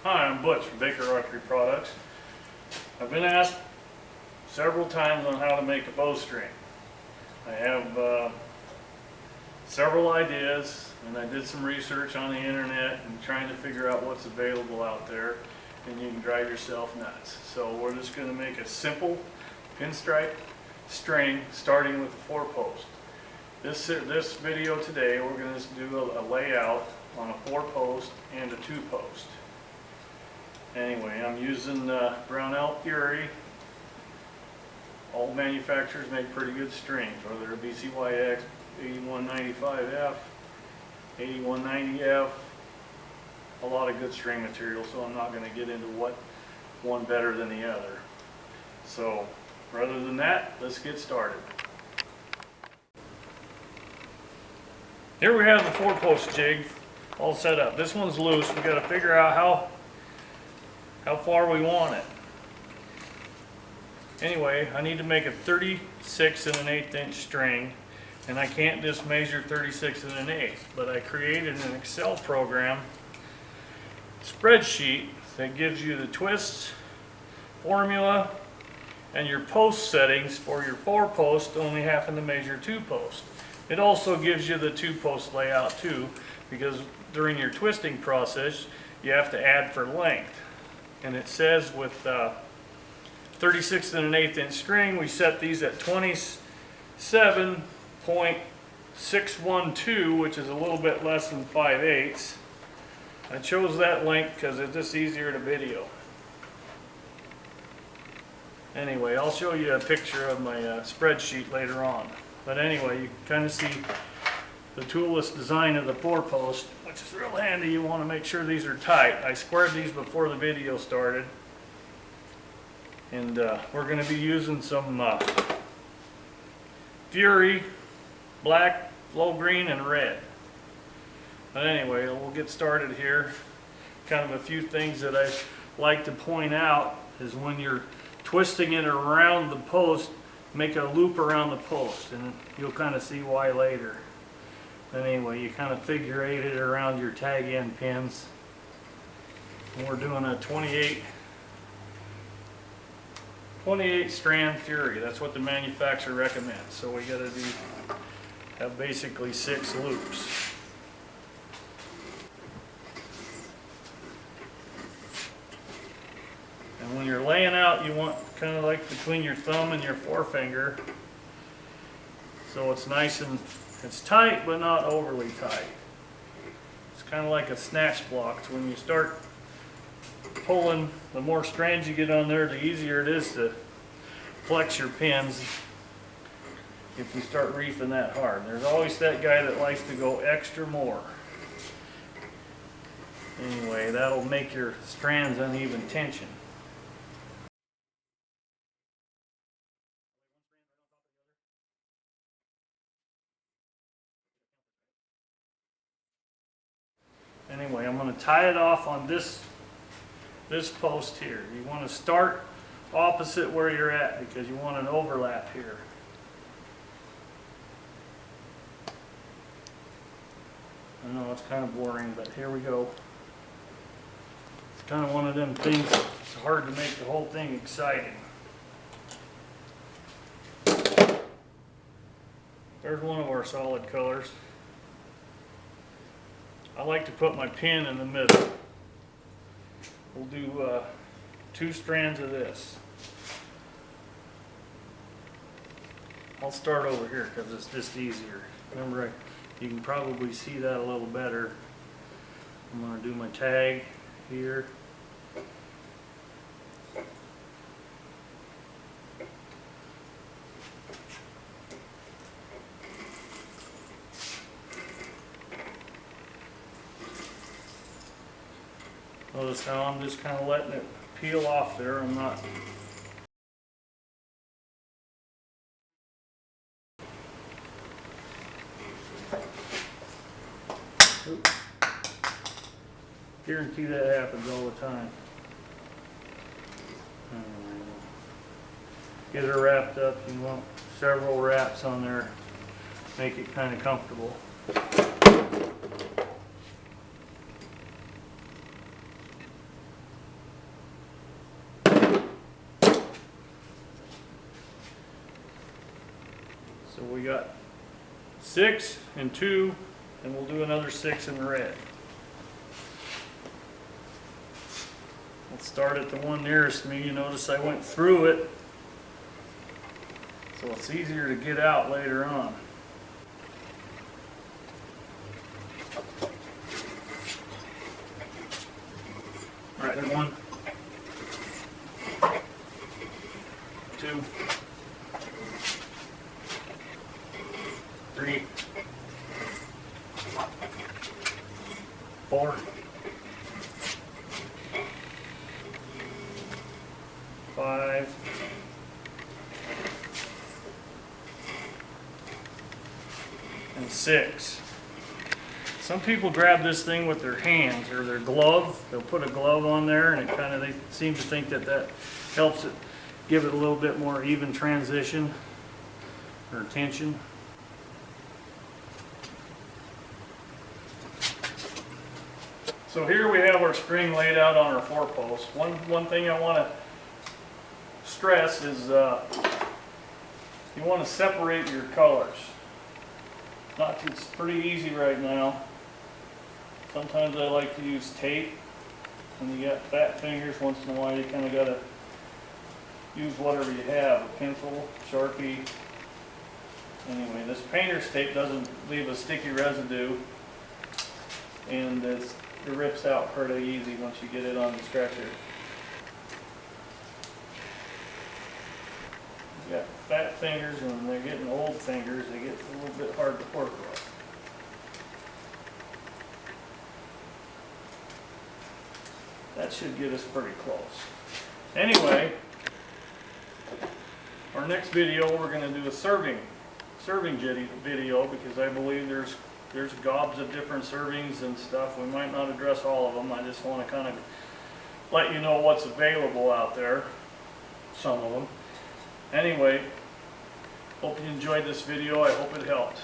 Hi, I'm Butch from Baker Archery Products. I've been asked several times on how to make a bowstring. I have several ideas, and I did some research on the internet and trying to figure out what's available out there, and you can drive yourself nuts. So we're just going to make a simple pinstripe string starting with a 4-post. This video today we're going to do a layout on a 4-post and a 2-post. Anyway, I'm using Brownell Fury. All manufacturers make pretty good strings, whether it be CYX 8195F, 8190F, a lot of good string material, so I'm not going to get into what one better than the other. So rather than that, let's get started. Here we have the 4-post jig all set up. This one's loose. We got to figure out how far we want it. Anyway, I need to make a 36 1/8 inch string, and I can't just measure 36 1/8, but I created an Excel program spreadsheet that gives you the twists, formula, and your post settings for your 4-post, only having to measure 2-post. It also gives you the 2-post layout too, because during your twisting process you have to add for length. And it says with 36 1/8 inch string, we set these at 27.612, which is a little bit less than 5/8. I chose that length because it's just easier to video. Anyway, I'll show you a picture of my spreadsheet later on. But anyway, you can kind of see the toolless design of the 4-post, which is real handy. You want to make sure these are tight. I squared these before the video started, and we're going to be using some Fury black, low green, and red. But anyway, we'll get started here. Kind of a few things that I like to point out is when you're twisting it around the post, make a loop around the post, and you'll kind of see why later. But anyway, you kind of figure eight it around your tag end pins. And we're doing a 28 strand Fury. That's what the manufacturer recommends. So we got to have basically 6 loops. And when you're laying out, you want kind of like between your thumb and your forefinger, so it's nice and it's tight but not overly tight. It's kind of like a snatch block. So when you start pulling, the more strands you get on there, the easier it is to flex your pins if you start reefing that hard. There's always that guy that likes to go extra more. Anyway, that'll make your strands uneven tension. Anyway, I'm going to tie it off on this post here. You want to start opposite where you're at because you want an overlap here. I know it's kind of boring, but here we go. It's kind of one of them things that's hard to make the whole thing exciting. There's one of our solid colors. I like to put my pin in the middle. We'll do 2 strands of this. I'll start over here because it's just easier. Remember, you can probably see that a little better. I'm going to do my tag here. Notice how I'm just kind of letting it peel off there. I'm not. Oops. Guarantee that happens all the time. Get her wrapped up. You want several wraps on there. Make it kind of comfortable. So we got 6 and 2, and we'll do another 6 in red. Let's start at the one nearest me. You notice I went through it, so it's easier to get out later on. All right, 1, 2, 3, 4, 5, 6. Some people grab this thing with their hands or their glove. They'll put a glove on there, and they seem to think that helps it give it a little bit more even transition or tension. So here we have our string laid out on our 4-post. One thing I want to stress is you want to separate your colors. It's pretty easy right now. Sometimes I like to use tape. When you got fat fingers, once in a while you kind of got to use whatever you have, a pencil, Sharpie. Anyway, this painter's tape doesn't leave a sticky residue, and it rips out pretty easy once you get it on the stretcher. You got fat fingers, and when they're getting old fingers, they get a little bit hard to work with. That should get us pretty close. Anyway, our next video we're going to do a serving video, because I believe there's gobs of different servings and stuff. We might not address all of them. I just want to kind of let you know what's available out there, some of them. Anyway, hope you enjoyed this video. I hope it helped.